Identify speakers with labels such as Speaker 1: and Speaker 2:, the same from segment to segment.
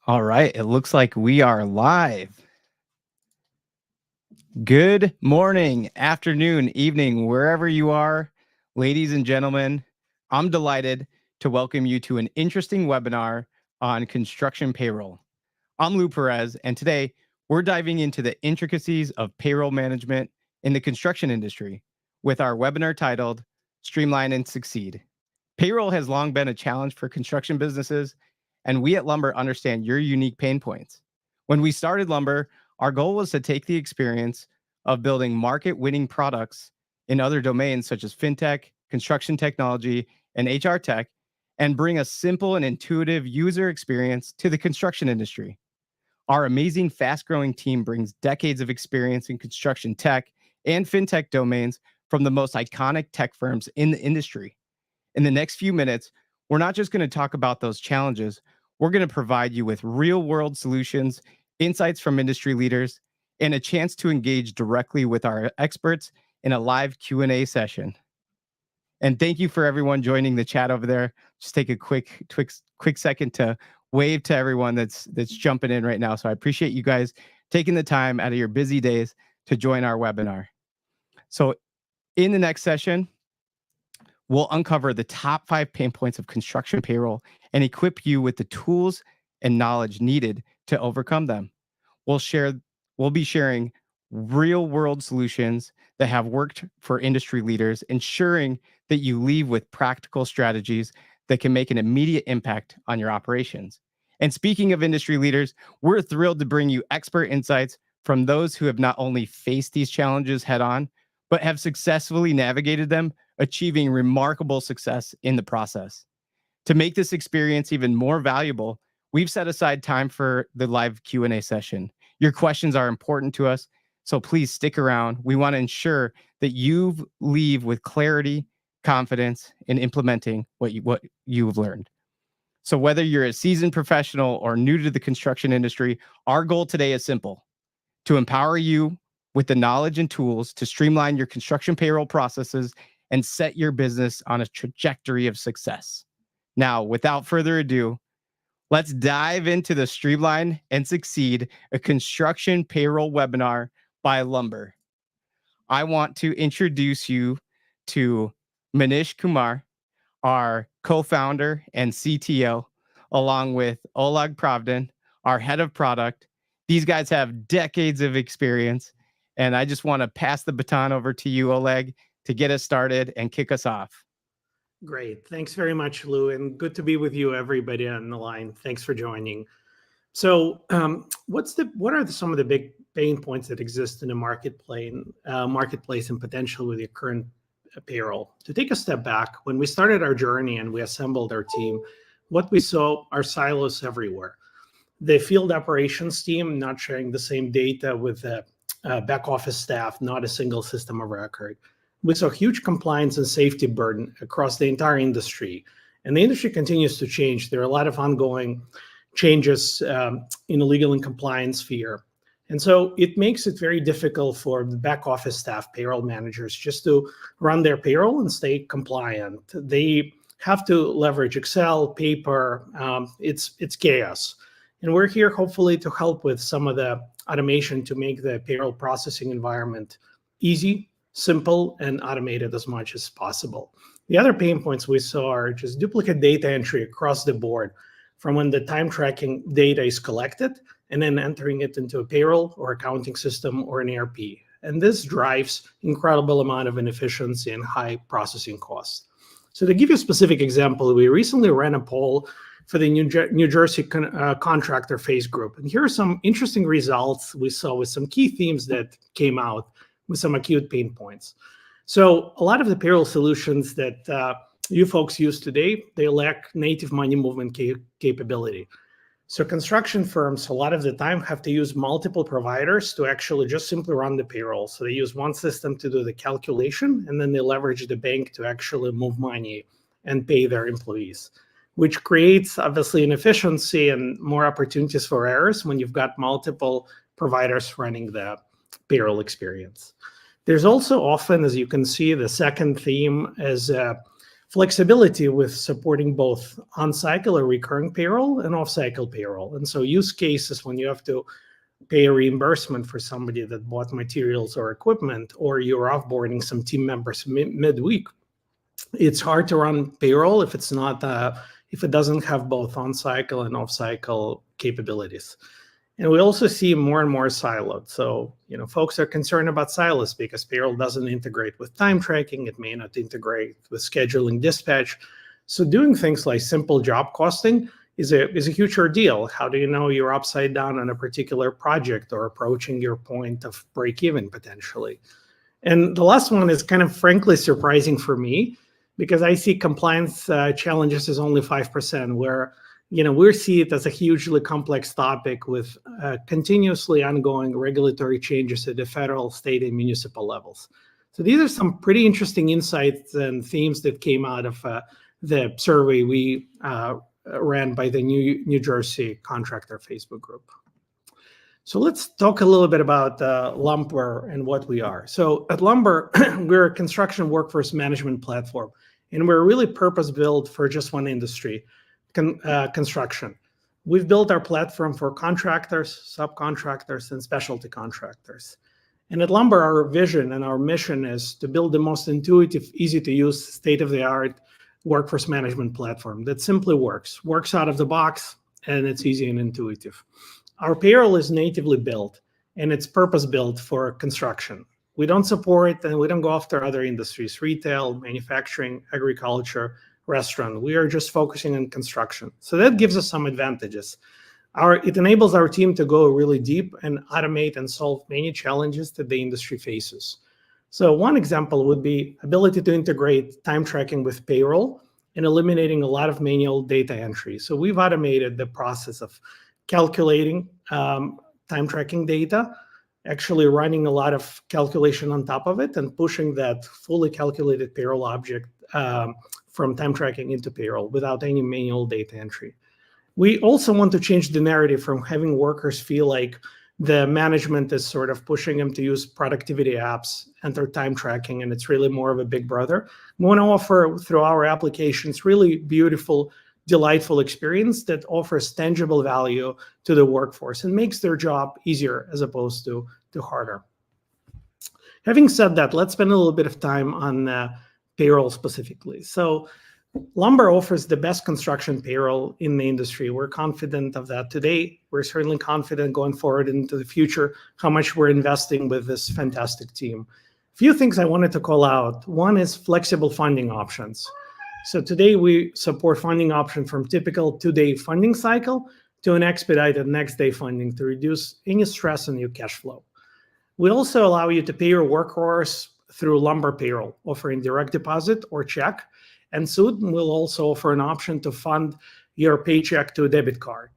Speaker 1: All right, it looks like we are live. Good morning, afternoon, evening, wherever you are, ladies and gentlemen. I'm delighted to welcome you to an interesting webinar on construction payroll. I'm Lou Perez, and today we're diving into the intricacies of payroll management in the construction industry with our webinar titled Streamline and Succeed. Payroll has long been a challenge for construction businesses, and we at Lumber understand your unique pain points. When we started Lumber, our goal was to take the experience of building market-winning products in other domains such as fintech, construction technology, and HR tech, and bring a simple and intuitive user experience to the construction industry. Our amazing, fast-growing team brings decades of experience in construction tech and fintech domains from the most iconic tech firms in the industry. In the next few minutes, we're not just going to talk about those challenges. We're going to provide you with real-world solutions, insights from industry leaders, and a chance to engage directly with our experts in a live Q&A session. And thank you for everyone joining the chat over there. Just take a quick second to wave to everyone that's jumping in right now. So I appreciate you guys taking the time out of your busy days to join our webinar. So in the next session, we'll uncover the top 5 pain points of construction payroll and equip you with the tools and knowledge needed to overcome them. We'll be sharing real-world solutions that have worked for industry leaders, ensuring that you leave with practical strategies that can make an immediate impact on your operations. And speaking of industry leaders, we're thrilled to bring you expert insights from those who have not only faced these challenges head-on, but have successfully navigated them, achieving remarkable success in the process. To make this experience even more valuable, we've set aside time for the live Q&A session. Your questions are important to us, so please stick around. We want to ensure that you leave with clarity, confidence in implementing what you've learned. So whether you're a seasoned professional or new to the construction industry, our goal today is simple: to empower you with the knowledge and tools to streamline your construction payroll processes and set your business on a trajectory of success. Now, without further ado, let's dive into the Streamline and Succeed, a construction payroll webinar by Lumber. I want to introduce you to Manish Kumar, our co-founder and CTO, along with Oleg Pravdin, our head of product. These guys have decades of experience, and I just want to pass the baton over to you, Oleg, to get us started and kick us off.
Speaker 2: Great. Thanks very much, Lou, and good to be with you, everybody on the line. Thanks for joining. So what are some of the big pain points that exist in the marketplace and potential with your current payroll? To take a step back, when we started our journey and we assembled our team, what we saw are silos everywhere. The field operations team not sharing the same data with the back office staff, not a single system of record. We saw huge compliance and safety burden across the entire industry. And the industry continues to change. There are a lot of ongoing changes in the legal and compliance sphere. And so it makes it very difficult for the back office staff, payroll managers, just to run their payroll and stay compliant. They have to leverage Excel, paper. It's chaos. And we're here hopefully to help with some of the automation to make the payroll processing environment easy, simple, and automated as much as possible. The other pain points we saw are just duplicate data entry across the board, from when the time tracking data is collected and then entering it into a payroll or accounting system or an ERP. And this drives incredible amount of inefficiency and high processing costs. So to give you a specific example, we recently ran a poll for the New Jersey contractor phase group. And here are some interesting results we saw with some key themes that came out with some acute pain points. So a lot of the payroll solutions that you folks use today, they lack native money movement capability. So construction firms, a lot of the time, have to use multiple providers to actually just simply run the payroll. So they use one system to do the calculation, and then they leverage the bank to actually move money and pay their employees, which creates obviously inefficiency and more opportunities for errors when you've got multiple providers running the payroll experience. There's also often, as you can see, the second theme is flexibility with supporting both on-cycle or recurring payroll and off-cycle payroll. And so use cases when you have to pay a reimbursement for somebody that bought materials or equipment, or you're offboarding some team members midweek. It's hard to run payroll if if it doesn't have both on-cycle and off-cycle capabilities. And we also see more and more siloed. So, folks are concerned about silos because payroll doesn't integrate with time tracking. It may not integrate with scheduling dispatch. So doing things like simple job costing is a huge ordeal. How do you know you're upside down on a particular project or approaching your point of break even potentially? And the last one is kind of frankly surprising for me because I see compliance challenges as only 5%, where we see it as a hugely complex topic with continuously ongoing regulatory changes at the federal, state, and municipal levels. So these are some pretty interesting insights and themes that came out of the survey we ran by the New Jersey contractor Facebook group. So let's talk a little bit about Lumber and what we are. So at Lumber, we're a construction workforce management platform, and we're really purpose-built for just one industry, construction. We've built our platform for contractors, subcontractors, and specialty contractors. And at Lumber, our vision and our mission is to build the most intuitive, easy-to-use, state-of-the-art workforce management platform that simply works out of the box, and it's easy and intuitive. Our payroll is natively built, and it's purpose-built for construction. We don't support and we don't go after other industries, retail, manufacturing, agriculture, restaurant. We are just focusing on construction. So that gives us some advantages. It enables our team to go really deep and automate and solve many challenges that the industry faces. So one example would be ability to integrate time tracking with payroll and eliminating a lot of manual data entry. So we've automated the process of calculating time tracking data, actually running a lot of calculation on top of it and pushing that fully calculated payroll object from time tracking into payroll without any manual data entry. We also want to change the narrative from having workers feel like the management is sort of pushing them to use productivity apps and their time tracking, and it's really more of a big brother. We want to offer through our applications really beautiful, delightful experience that offers tangible value to the workforce and makes their job easier as opposed to harder. Having said that, let's spend a little bit of time on payroll specifically. So Lumber offers the best construction payroll in the industry. We're confident of that today. We're certainly confident going forward into the future how much we're investing with this fantastic team. A few things I wanted to call out. One is flexible funding options. So today we support funding option from typical 2-day funding cycle to an expedited next day funding to reduce any stress on your cash flow. We also allow you to pay your workforce through Lumber Payroll, offering direct deposit or check. And soon we'll also offer an option to fund your paycheck to a debit card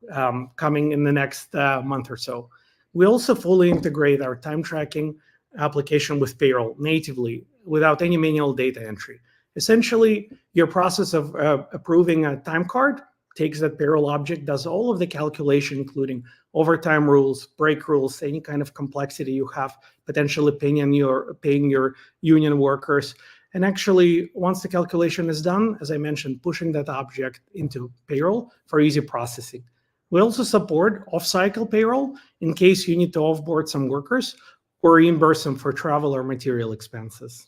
Speaker 2: coming in the next month or so. We also fully integrate our time tracking application with payroll natively without any manual data entry. Essentially, your process of approving a time card takes that payroll object, does all of the calculation, including overtime rules, break rules, any kind of complexity you have, potentially paying your union workers. And actually, once the calculation is done, as I mentioned, pushing that object into payroll for easy processing. We also support off-cycle payroll in case you need to offboard some workers or reimburse them for travel or material expenses.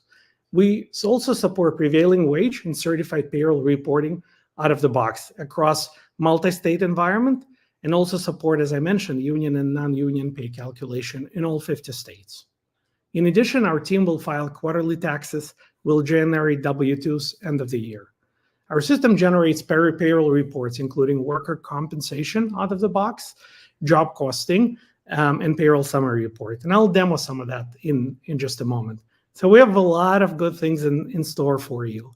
Speaker 2: We also support prevailing wage and certified payroll reporting out of the box across multi-state environment, and also support, as I mentioned, union and non-union pay calculation in all 50 states. In addition, our team will file quarterly taxes, will generate W-2s end of the year. Our system generates payroll reports, including worker compensation out of the box, job costing, and payroll summary report. And I'll demo some of that in just a moment. So we have a lot of good things in store for you.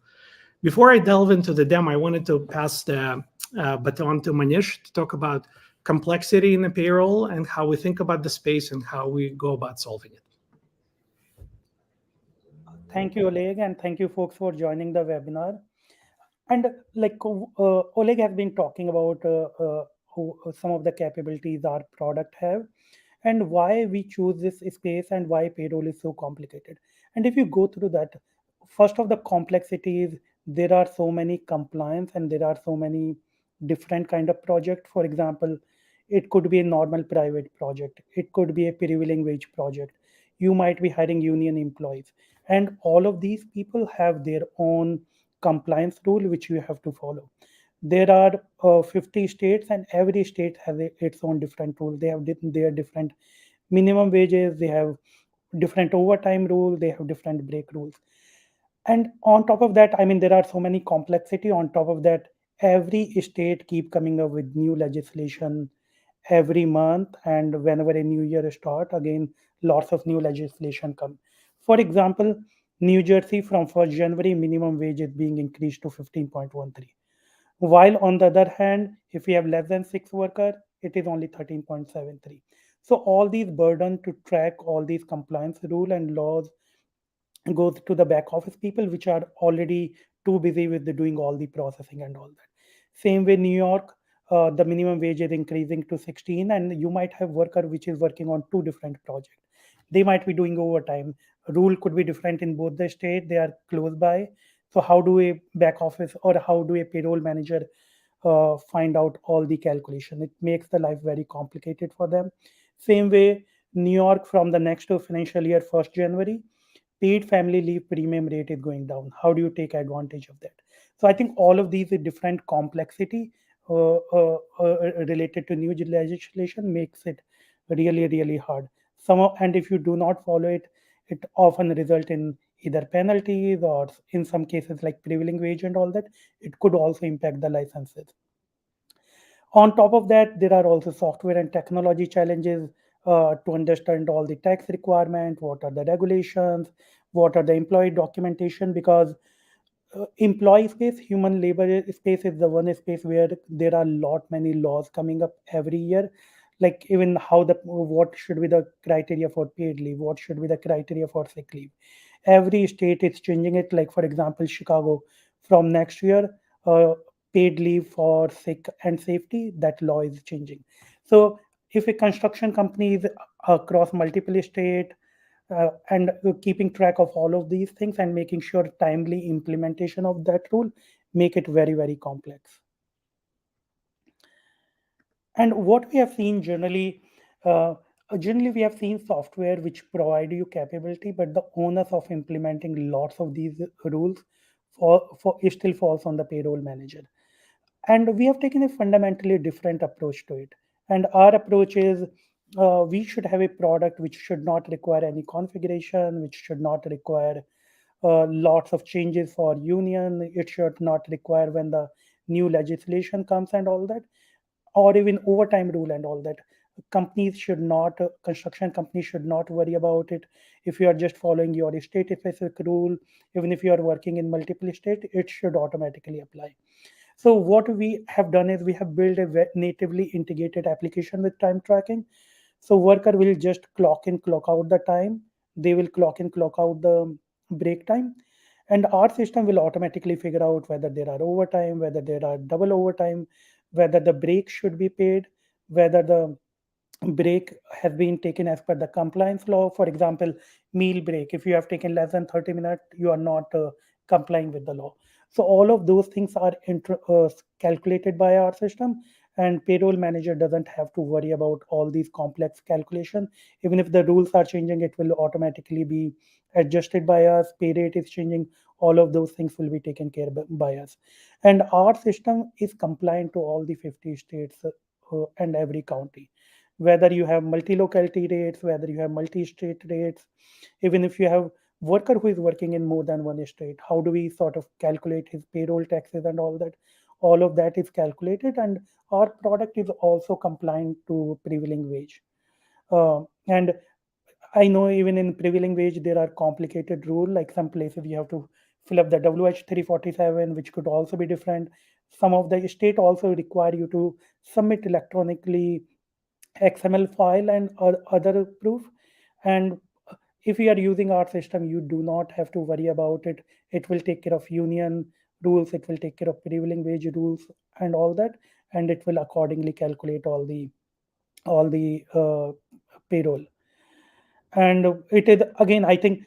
Speaker 2: Before I delve into the demo, I wanted to pass the baton to Manish to talk about complexity in the payroll and how we think about the space and how we go about solving it.
Speaker 3: Thank you, Oleg, and thank you, folks, for joining the webinar. And Oleg has been talking about some of the capabilities our product have and why we choose this space and why payroll is so complicated. And if you go through that, first of the complexity is there are so many compliance and there are so many different kind of project. For example, it could be a normal private project, it could be a prevailing wage project, you might be hiring union employees, and all of these people have their own compliance rule which you have to follow. There are 50 states and every state has its own different rule. They have their different minimum wages, they have different overtime rule, they have different break rules. And on top of that, I mean, there are so many complexity. On top of that, every state keep coming up with new legislation every month, and whenever a new year start, again lots of new legislation come. For example, New Jersey from 1st January minimum wage is being increased to 15.13, while on the other hand, if we have less than 6 worker, it is only 13.73. So all these burden to track all these compliance rule and laws goes to the back office people which are already too busy with doing all the processing and all that. Same way New York, the minimum wage is increasing to 16, and you might have worker which is working on two different projects. They might be doing overtime. Rule could be different in both the state, they are close by. So how do a back office or how do a payroll manager find out all the calculation? It makes the life very complicated for them. Same way, New York from the next financial year 1st January, paid family leave premium rate is going down. How do you take advantage of that? So I think all of these different complexity related to new legislation makes it really really hard. And if you do not follow it, it often result in either penalties or in some cases like prevailing wage and all that. It could also impact the licenses. On top of that, there are also software and technology challenges to understand all the tax requirement, what are the regulations, what are the employee documentation, because employee space, human labor space is the one space where there are lot many laws coming up every year. Like even how the what should be the criteria for paid leave, what should be the criteria for sick leave. Every state is changing it. Like for example, Chicago from next year, uh, paid leave for sick and safety, that law is changing. So if a construction company is across multiple state, and keeping track of all of these things and making sure timely implementation of that rule make it very very complex. And what we have seen uh, generally we have seen software which provide you capability, but the onus of implementing lots of these rules for it still falls on the payroll manager. And we have taken a fundamentally different approach to it. And our approach is, we should have a product which should not require any configuration, which should not require lots of changes for union. It should not require when the new legislation comes and all that, or even overtime rule and all that. Companies should not, construction companies should not worry about it. If you are just following your state specific rule, even if you are working in multiple state, it should automatically apply. So what we have done is we have built a natively integrated application with time tracking. So worker will just clock in, clock out the time. They will clock in, clock out the break time. And our system will automatically figure out whether there are overtime, whether there are double overtime, whether the break should be paid, whether the break has been taken as per the compliance law. For example, meal break. If you have taken less than 30 minutes, you are not complying with the law. So all of those things are calculated by our system, and payroll manager doesn't have to worry about all these complex calculation. Even if the rules are changing, it will automatically be adjusted by us. Pay rate is changing. All of those things will be taken care by us. And our system is compliant to all the 50 states and every county, whether you have multi-locality rates, whether you have multi-state rates, even if you have worker who is working in more than one state, how do we sort of calculate his payroll taxes and all that? All of that is calculated, and our product is also compliant to prevailing wage. And I know even in prevailing wage there are complicated rule. Like some places you have to fill up the WH 347, which could also be different. Some of the state also require you to submit electronically XML file and other proof. And if you are using our system, you do not have to worry about it. It will take care of union rules, it will take care of prevailing wage rules and all that, and it will accordingly calculate all the payroll. And it is, again, I think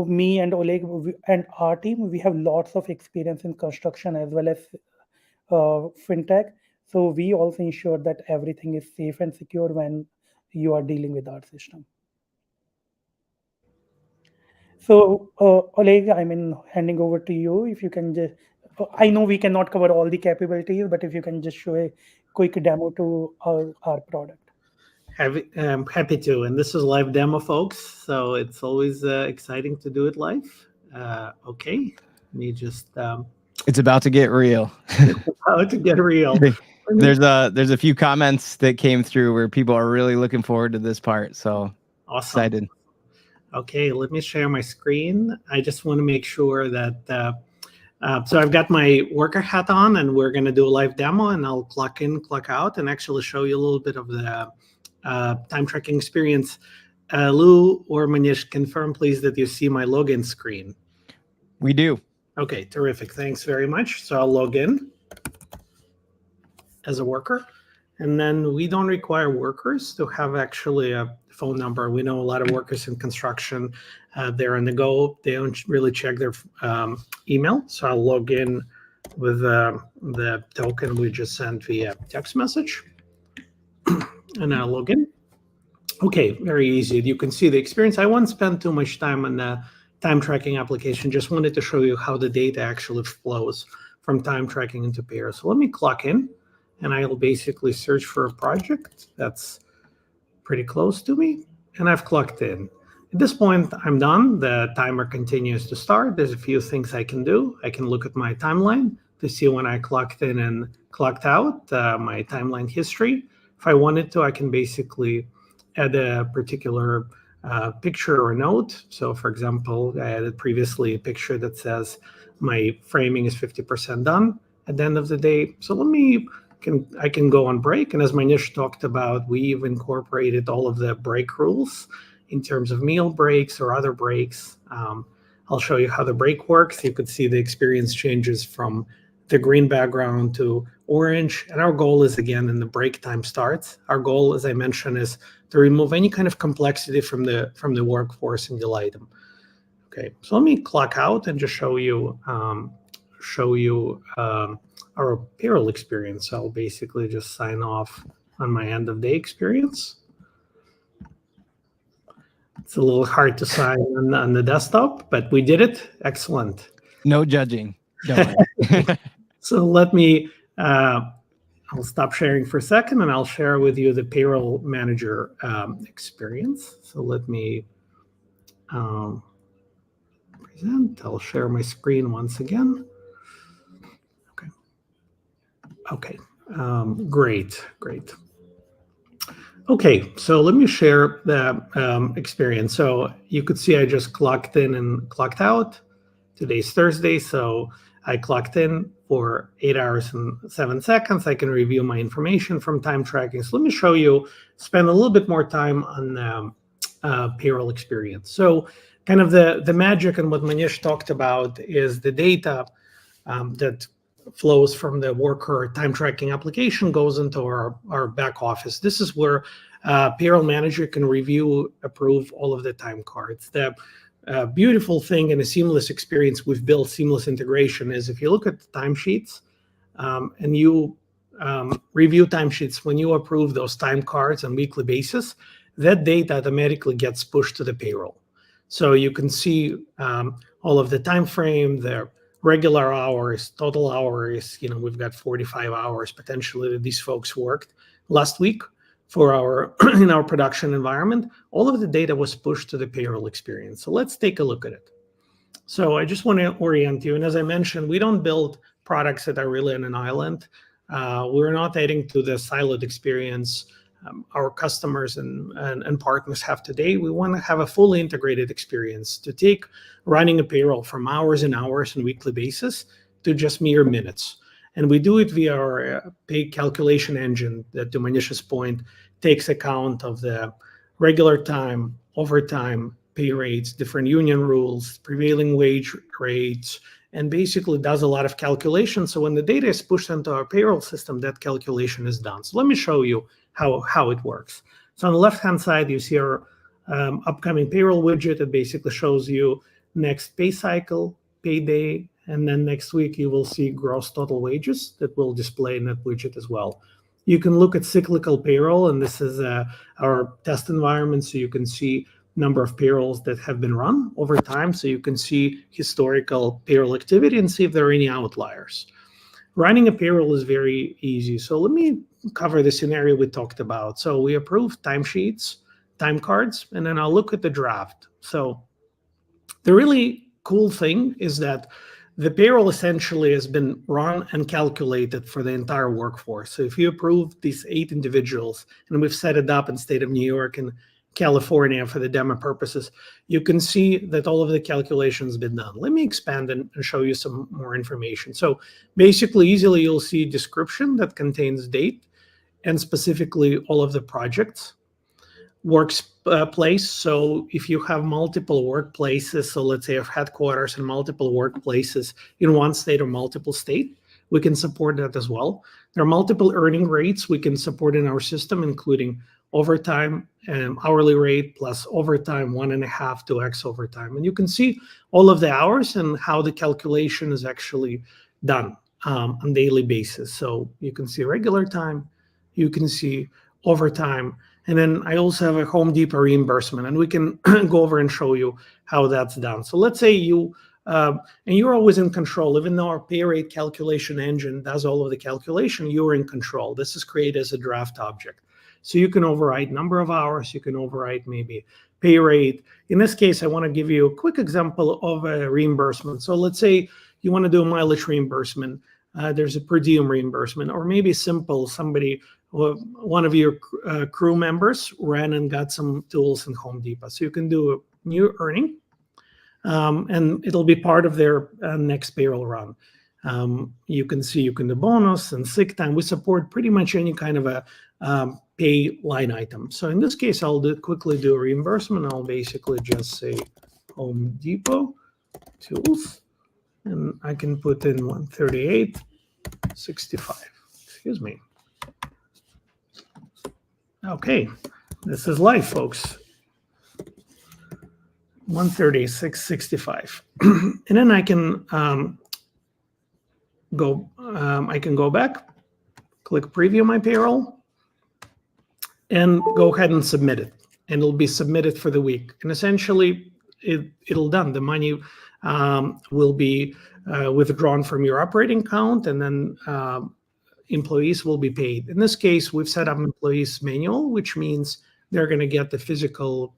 Speaker 3: me and Oleg and our team, we have lots of experience in construction as well as fintech. So we also ensure that everything is safe and secure when you are dealing with our system. So, Oleg, I mean, handing over to you, if you can just, I know we cannot cover all the capabilities, but if you can just show a quick demo to our product.
Speaker 2: Happy to. And this is a live demo, folks. So it's always exciting to do it live. Okay, let me just.
Speaker 1: It's about to get real.
Speaker 2: How to get real.
Speaker 1: There's a few comments that came through where people are really looking forward to this part. So
Speaker 2: awesome.
Speaker 1: Excited.
Speaker 2: Okay, let me share my screen. I just want to make sure that, so I've got my worker hat on and we're going to do a live demo, and I'll clock in, clock out, and actually show you a little bit of the time tracking experience. Lou or Manish, confirm please that you see my login screen.
Speaker 1: We do.
Speaker 2: Okay, terrific. Thanks very much. So I'll log in as a worker. And then we don't require workers to have actually a phone number. We know a lot of workers in construction, they're on the go. They don't really check their email. So I'll log in with the token we just sent via text message. And I'll log in. Okay, very easy. You can see the experience. I won't spend too much time on the time tracking application. Just wanted to show you how the data actually flows from time tracking into Payroll. So let me clock in, and I'll basically search for a project that's pretty close to me, and I've clocked in. At this point, I'm done. The timer continues to start. There's a few things I can do. I can look at my timeline to see when I clocked in and clocked out, my timeline history. If I wanted to, I can basically add a particular picture or note. So for example, I added previously a picture that says my framing is 50% done at the end of the day. So I can go on break. And as Manish talked about, we've incorporated all of the break rules in terms of meal breaks or other breaks. I'll show you how the break works. You could see the experience changes from the green background to orange. And our goal is, again, in the break time starts, our goal, as I mentioned, is to remove any kind of complexity from the workforce and delight them. Okay, so let me clock out and just show you our payroll experience. I'll basically just sign off on my end of day experience. It's a little hard to sign on the desktop, but we did it. Excellent.
Speaker 1: No judging. Don't worry.
Speaker 2: So let me, I'll stop sharing for a second, and I'll share with you the payroll manager experience. So let me present. I'll share my screen once again. Okay, great. Okay, so let me share the experience. So you could see I just clocked in and clocked out. Today's Thursday, so I clocked in for 8 hours and 7 seconds. I can review my information from time tracking. So let me show you, spend a little bit more time on payroll experience. So kind of the magic and what Manish talked about is the data that flows from the worker time tracking application goes into our back office. This is where payroll manager can review, approve all of the time cards. The beautiful thing and a seamless experience we've built, seamless integration, is if you look at the timesheets and you review timesheets, when you approve those time cards on a weekly basis, that data automatically gets pushed to the payroll. So you can see all of the time frame, the regular hours, total hours. You know, we've got 45 hours potentially that these folks worked last week for our in our production environment. All of the data was pushed to the payroll experience. So let's take a look at it. So I just want to orient you. And as I mentioned, we don't build products that are really on an island. We're not adding to the siloed experience our customers and partners have today. We want to have a fully integrated experience to take running a payroll from hours and hours on a weekly basis to just mere minutes. And we do it via our pay calculation engine that, to Manish's point, takes account of the regular time, overtime, pay rates, different union rules, prevailing wage rates, and basically does a lot of calculations. So when the data is pushed into our payroll system, that calculation is done. So let me show you how it works. So on the left-hand side, you see our upcoming payroll widget. It basically shows you next pay cycle, payday, and then next week you will see gross total wages that will display in that widget as well. You can look at cyclical payroll, and this is our test environment, so you can see number of payrolls that have been run over time, so you can see historical payroll activity and see if there are any outliers. Running a payroll is very easy. So let me cover the scenario we talked about. So we approve timesheets, time cards, and then I'll look at the draft. So the really cool thing is that the payroll essentially has been run and calculated for the entire workforce. So if you approve these 8 individuals, and we've set it up in state of New York and California for the demo purposes, you can see that all of the calculations have been done. Let me expand and show you some more information. So basically, easily you'll see a description that contains date and specifically all of the projects. Workplace, so if you have multiple workplaces, so let's say you have headquarters and multiple workplaces in one state or multiple state, we can support that as well. There are multiple earning rates we can support in our system, including overtime and hourly rate plus overtime 1.5 to X overtime. And you can see all of the hours and how the calculation is actually done on daily basis. So you can see regular time, you can see overtime, and then I also have a Home Depot reimbursement, and we can go over and show you how that's done. So let's say you, and you're always in control, even though our pay rate calculation engine does all of the calculation, you're in control. This is created as a draft object. So you can override number of hours, you can override maybe pay rate. In this case, I want to give you a quick example of a reimbursement. So let's say you want to do a mileage reimbursement. There's a per diem reimbursement, or maybe simple, somebody, one of your crew members ran and got some tools in Home Depot. So you can do a new earning, and it'll be part of their next payroll run. You can see you can do bonus and sick time. We support pretty much any kind of a pay line item. So in this case, I'll quickly do a reimbursement. I'll basically just say Home Depot tools, and I can put in 138.65. Excuse me. Okay, this is live, folks. 136.65, and then I can go back, click preview my payroll, and go ahead and submit it, and it'll be submitted for the week. And essentially, it'll done. The money will be withdrawn from your operating account, and then employees will be paid. In this case, we've set up employees manual, which means they're going to get the physical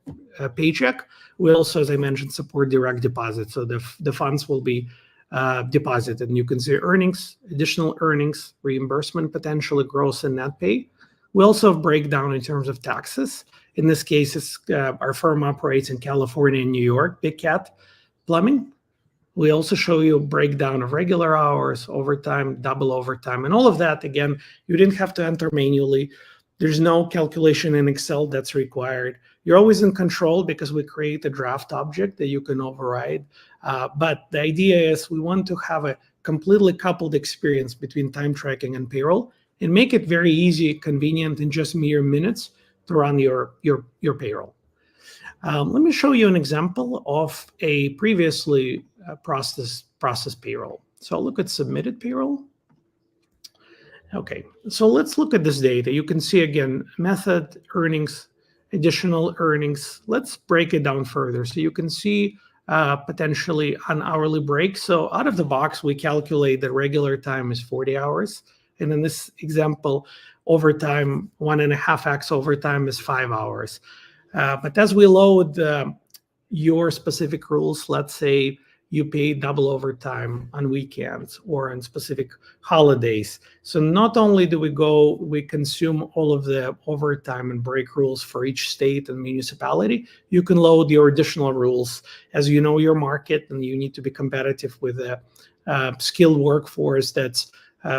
Speaker 2: paycheck. We also, as I mentioned, support direct deposit. So the funds will be deposited, and you can see earnings, additional earnings, reimbursement, potentially gross and net pay. We also have breakdown in terms of taxes. In this case, it's, our firm operates in California and New York, Big Cat Plumbing. We also show you a breakdown of regular hours, overtime, double overtime, and all of that. Again, you didn't have to enter manually. There's no calculation in Excel that's required. You're always in control because we create a draft object that you can override. But the idea is we want to have a completely coupled experience between time tracking and payroll and make it very easy, convenient, in just mere minutes to run your payroll. Let me show you an example of a previously processed payroll. So I'll look at submitted payroll. Okay, so let's look at this data. You can see again, method, earnings, additional earnings. Let's break it down further. So you can see potentially an hourly break. So out of the box, we calculate the regular time is 40 hours. And in this example, overtime, 1.5x overtime is 5 hours. But as we load your specific rules, let's say you pay double overtime on weekends or on specific holidays. So not only do we consume all of the overtime and break rules for each state and municipality, you can load your additional rules as you know your market, and you need to be competitive with a skilled workforce that's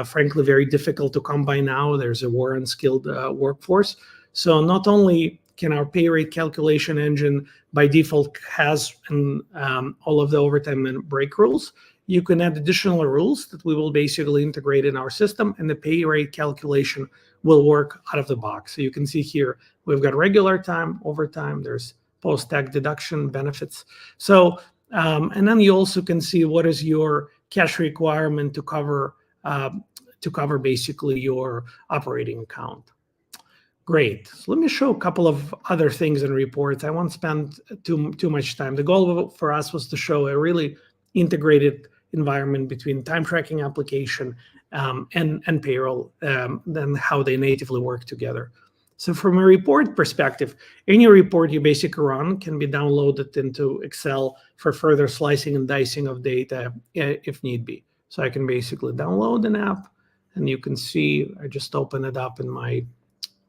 Speaker 2: frankly very difficult to come by now. There's a war on skilled workforce. So not only can our pay rate calculation engine by default has all of the overtime and break rules, you can add additional rules that we will basically integrate in our system, and the pay rate calculation will work out of the box. So you can see here, we've got regular time, overtime, there's post-tax deduction benefits. So, and then you also can see what is your cash requirement to cover basically your operating account. Great. So let me show a couple of other things in reports. I won't spend too much time. The goal for us was to show a really integrated environment between time tracking application and payroll, then how they natively work together. So from a report perspective, any report you basically run can be downloaded into Excel for further slicing and dicing of data if need be. So I can basically download an app, and you can see, I just open it up in my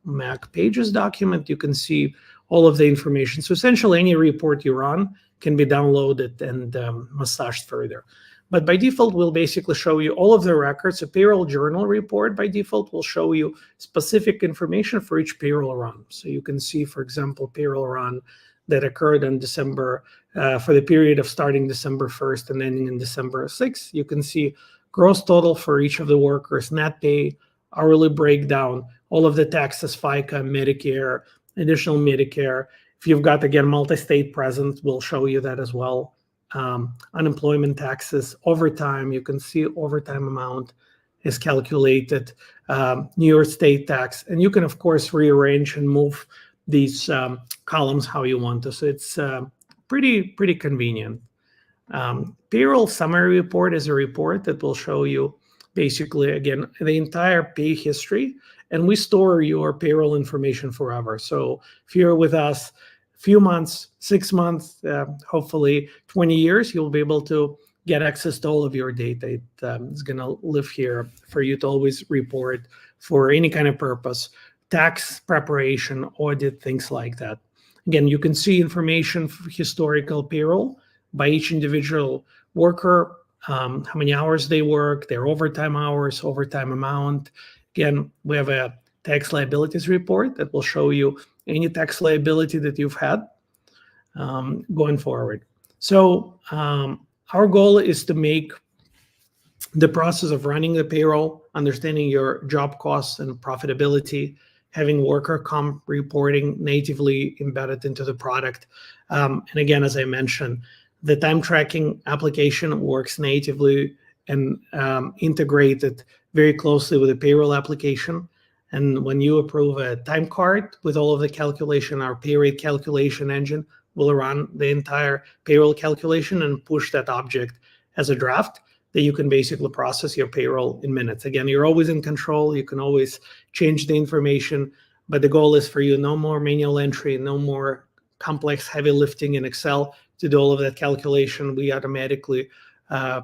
Speaker 2: Mac Pages document. You can see all of the information. So essentially any report you run can be downloaded and massaged further. But by default, we'll basically show you all of the records. A payroll journal report by default will show you specific information for each payroll run. So you can see, for example, payroll run that occurred in December for the period of starting December 1st and ending in December 6th. You can see gross total for each of the workers, net pay, hourly breakdown, all of the taxes, FICA, Medicare, additional Medicare. If you've got, again, multi-state present, we'll show you that as well. Unemployment taxes, overtime, you can see overtime amount is calculated, New York State tax, and you can, of course, rearrange and move these columns how you want to. So it's pretty convenient. Payroll summary report is a report that will show you basically, again, the entire pay history, and we store your payroll information forever. So if you're with us a few months, 6 months, hopefully 20 years, you'll be able to get access to all of your data. It's going to live here for you to always report for any kind of purpose, tax preparation, audit, things like that. Again, you can see information for historical payroll by each individual worker, how many hours they work, their overtime hours, overtime amount. Again, we have a tax liabilities report that will show you any tax liability that you've had going forward. So our goal is to make the process of running the payroll, understanding your job costs and profitability, having worker comp reporting natively embedded into the product. And again, as I mentioned, the time tracking application works natively and integrated very closely with the payroll application. And when you approve a time card with all of the calculation, our pay rate calculation engine will run the entire payroll calculation and push that object as a draft that you can basically process your payroll in minutes. Again, you're always in control. You can always change the information, but the goal is for you no more manual entry, no more complex heavy lifting in Excel to do all of that calculation. We automatically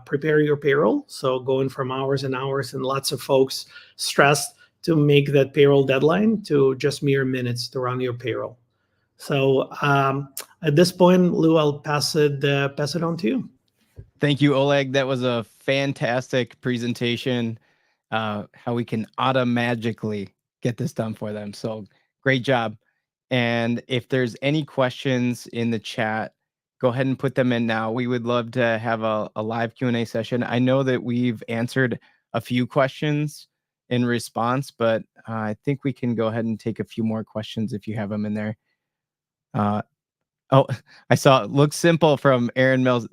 Speaker 2: prepare your payroll. So going from hours and hours, and lots of folks stressed to make that payroll deadline to just mere minutes to run your payroll. So at this point, Lou, I'll pass it on to you.
Speaker 1: Thank you, Oleg. That was a fantastic presentation, how we can automagically get this done for them. So great job. And if there's any questions in the chat, go ahead and put them in now. We would love to have a live Q&A session. I know that we've answered a few questions in response, but I think we can go ahead and take a few more questions if you have them in there. Oh, I saw it looks simple from Aaron Mills.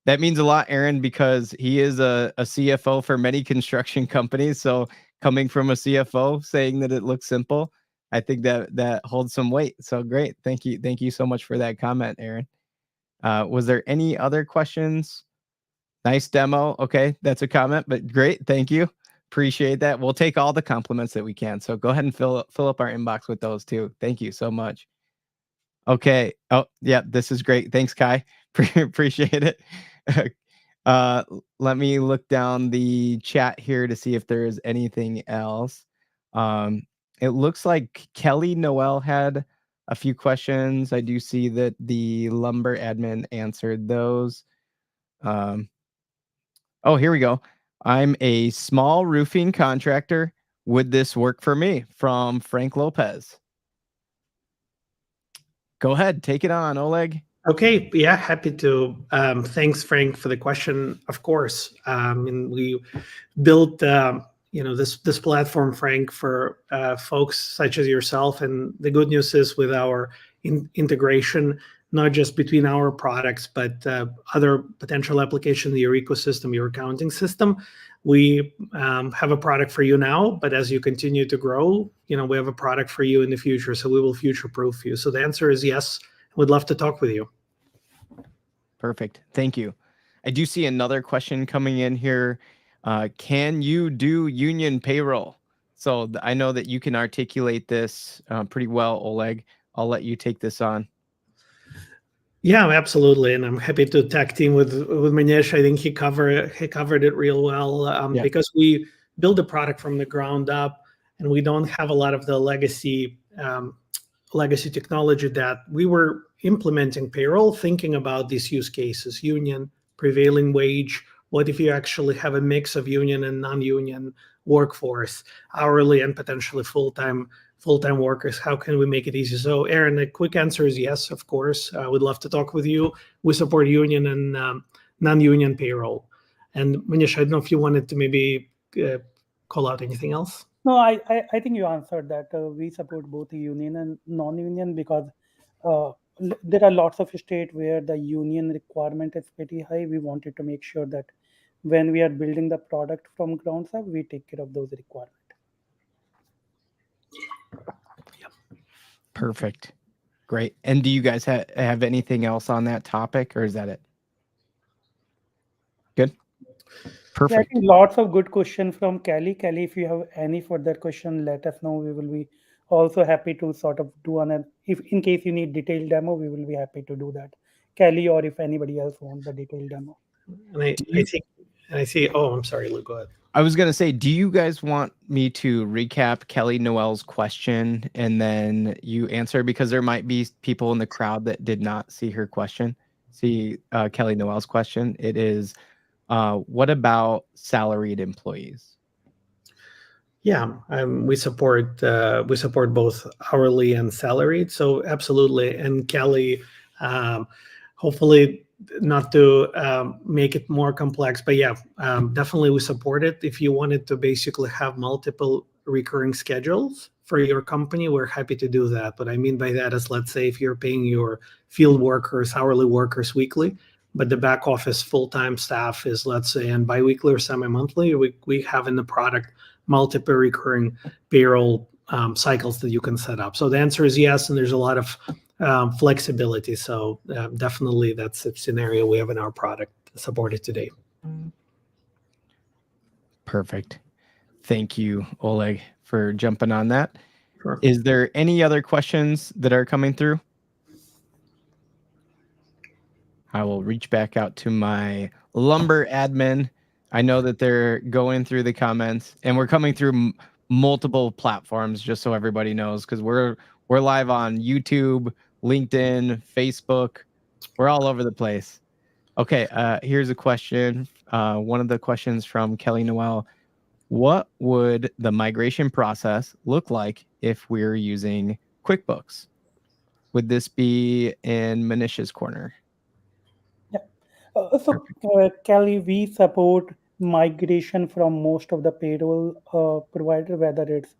Speaker 1: That means a lot, Aaron, because he is a CFO for many construction companies. So coming from a CFO saying that it looks simple, I think that holds some weight. So great. Thank you. Thank you so much for that comment, Aaron. Was there any other questions? Nice demo. Okay, that's a comment, but great. Thank you. Appreciate that. We'll take all the compliments that we can. So go ahead and fill up our inbox with those too. Thank you so much. Okay. Oh, yeah, this is great. Thanks, Kai. Appreciate it. Let me look down the chat here to see if there is anything else. It looks like Kelly Noel had a few questions. I do see that the lumber admin answered those. Oh, here we go. I'm a small roofing contractor. Would this work for me? From Frank Lopez. Go ahead, take it on, Oleg.
Speaker 2: Okay, yeah, happy to. Thanks, Frank, for the question. Of course, and we built this platform, Frank, for folks such as yourself. And the good news is with our integration, not just between our products, but other potential applications in your ecosystem, your accounting system. We have a product for you now, but as you continue to grow, we have a product for you in the future. So we will future-proof you. So the answer is yes. We'd love to talk with you.
Speaker 1: Perfect. Thank you. I do see another question coming in here. Can you do union payroll? So I know that you can articulate this pretty well, Oleg. I'll let you take this on.
Speaker 2: Yeah, absolutely, and I'm happy to tag team with Manish. I think he covered it real well because we build a product from the ground up, and we don't have a lot of the legacy technology that we were implementing payroll, thinking about these use cases: union, prevailing wage. What if you actually have a mix of union and non-union workforce, hourly and potentially full-time workers? How can we make it easy? So Aaron, the quick answer is yes, of course. I would love to talk with you. We support union and non-union payroll. And Manish, I don't know if you wanted to maybe call out anything else.
Speaker 3: No, I think you answered that. We support both union and non-union because there are lots of states where the union requirement is pretty high. We wanted to make sure that when we are building the product from ground up, we take care of those requirements.
Speaker 1: Perfect. Great. And do you guys have anything else on that topic, or is that it? Good. Perfect.
Speaker 3: Yeah, I think lots of good questions from Kelly. Kelly, if you have any further question, let us know. We will be also happy to sort of do if in case you need detailed demo, we will be happy to do that. Kelly, or if anybody else wants the detailed demo.
Speaker 2: And I see. Oh, I'm sorry, Luke. Go ahead.
Speaker 1: I was going to say, do you guys want me to recap Kelly Noel's question and then you answer? Because there might be people in the crowd that did not see her question, Kelly Noel's question. It is, what about salaried employees?
Speaker 2: Yeah, we support both hourly and salaried. So absolutely. And Kelly, hopefully not to make it more complex, but yeah, definitely we support it. If you wanted to basically have multiple recurring schedules for your company, we're happy to do that. What I mean by that is, let's say if you're paying your field workers, hourly workers weekly, but the back office full-time staff is, let's say, and biweekly or semi-monthly, we have in the product multiple recurring payroll cycles that you can set up. So the answer is yes, and there's a lot of flexibility. So definitely that's a scenario we have in our product supported today.
Speaker 1: Perfect. Thank you, Oleg, for jumping on that.
Speaker 2: Sure.
Speaker 1: Is there any other questions that are coming through? I will reach back out to my Lumber admin. I know that they're going through the comments, and we're coming through multiple platforms, just so everybody knows, because we're live on YouTube, LinkedIn, Facebook. We're all over the place. Okay, here's a question. One of the questions from Kelly Noel. What would the migration process look like if we're using QuickBooks? Would this be in Manish's corner?
Speaker 3: So, Kelly, we support migration from most of the payroll provider, whether it's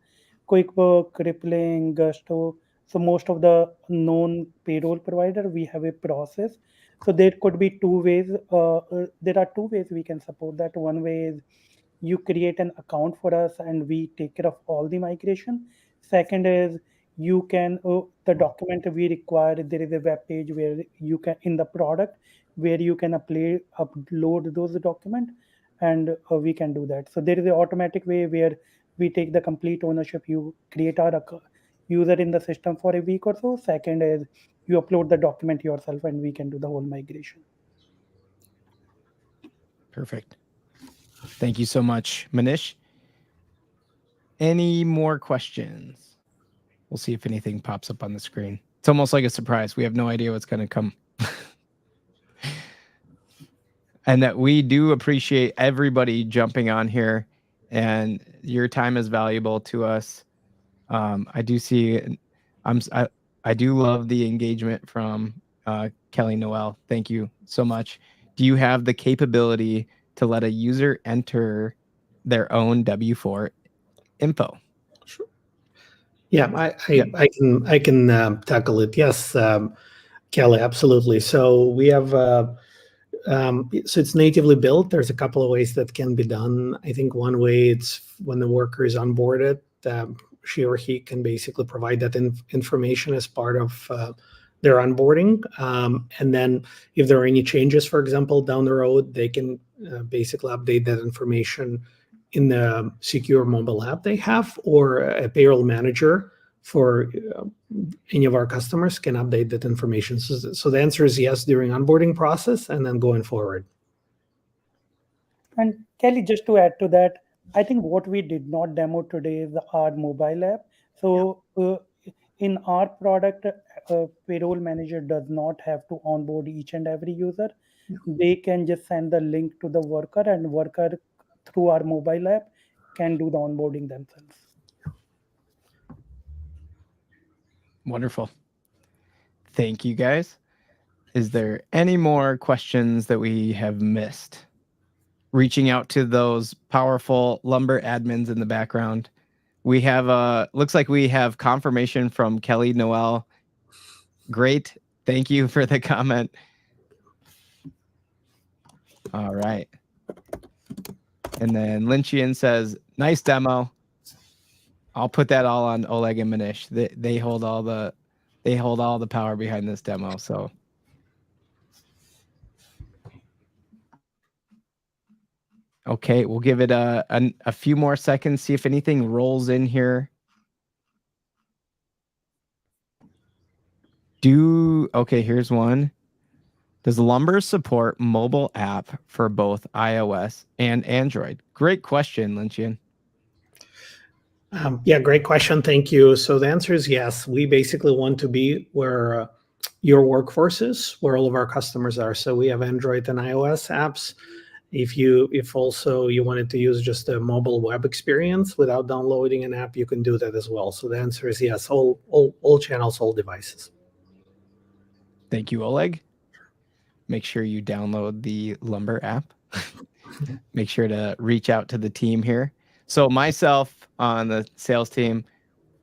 Speaker 3: QuickBooks, Rippling, Gusto. So most of the known payroll provider, we have a process. So there could be two ways. There are two ways we can support that. One way is you create an account for us and we take care of all the migration. Second is you can the document we require, there is a web page where you can, in the product, where you can upload those documents, and we can do that. So there is an automatic way where we take the complete ownership. You create our user in the system for a week or so. Second is you upload the document yourself and we can do the whole migration.
Speaker 1: Perfect. Thank you so much, Manish. Any more questions? We'll see if anything pops up on the screen. It's almost like a surprise. We have no idea what's going to come. And that we do appreciate everybody jumping on here, and your time is valuable to us. I do see, I do love the engagement from Kelly Noel. Thank you so much. Do you have the capability to let a user enter their own W-4 info?
Speaker 2: Sure. Yeah, I can tackle it. Yes. Kelly, absolutely. So we have, so it's natively built. There's a couple of ways that can be done. I think one way it's when the worker is onboarded, she or he can basically provide that information as part of their onboarding. And then if there are any changes, for example, down the road, they can basically update that information in the secure mobile app they have, or a payroll manager for any of our customers can update that information. So the answer is yes during onboarding process and then going forward.
Speaker 3: And Kelly, just to add to that, I think what we did not demo today is our mobile app. So in our product, payroll manager does not have to onboard each and every user. They can just send the link to the worker, and worker through our mobile app can do the onboarding themselves.
Speaker 1: Wonderful. Thank you, guys. Is there any more questions that we have missed? Reaching out to those powerful Lumber admins in the background. We have looks like we have confirmation from Kelly Noel. Great. Thank you for the comment. All right. And then Lynchian says, nice demo. I'll put that all on Oleg and Manish. They hold all the power behind this demo. So okay, we'll give it a few more seconds, see if anything rolls in here. Okay, here's one. Does Lumber support mobile app for both iOS and Android? Great question, Lynchian.
Speaker 2: Yeah, great question. Thank you. So the answer is yes. We basically want to be where your workforce is, where all of our customers are. So we have Android and iOS apps. If also you wanted to use just a mobile web experience without downloading an app, you can do that as well. So the answer is yes, all channels, all devices.
Speaker 1: Thank you, Oleg. Make sure you download the Lumber app. Make sure to reach out to the team here. So myself on the sales team,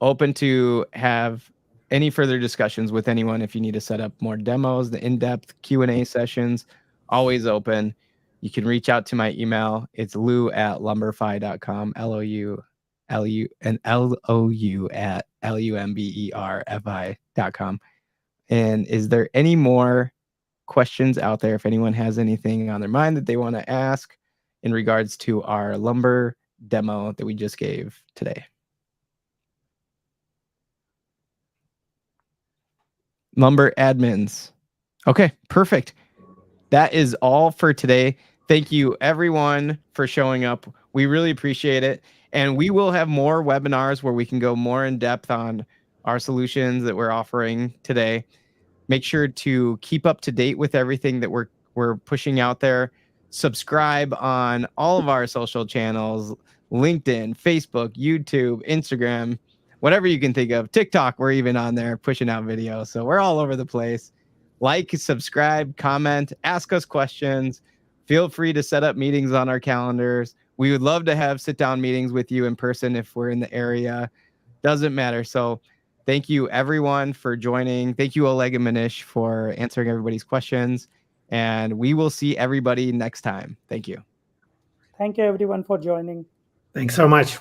Speaker 1: open to have any further discussions with anyone. If you need to set up more demos, the in-depth Q&A sessions, always open. You can reach out to my email. It's lou@lumberfi.com, LOU@LUMBERFI.com. And is there any more questions out there? If anyone has anything on their mind that they want to ask in regards to our Lumber demo that we just gave today. Lumber admins. Okay, perfect. That is all for today. Thank you everyone for showing up. We really appreciate it. And we will have more webinars where we can go more in depth on our solutions that we're offering today. Make sure to keep up to date with everything that we're pushing out there. Subscribe on all of our social channels, LinkedIn, Facebook, YouTube, Instagram, whatever you can think of. TikTok, we're even on there pushing out videos. So we're all over the place. Like, subscribe, comment, ask us questions. Feel free to set up meetings on our calendars. We would love to have sit-down meetings with you in person if we're in the area. Doesn't matter. So thank you, everyone, for joining. Thank you, Oleg and Manish, for answering everybody's questions. And we will see everybody next time. Thank you.
Speaker 3: Thank you, everyone, for joining.
Speaker 2: Thanks so much.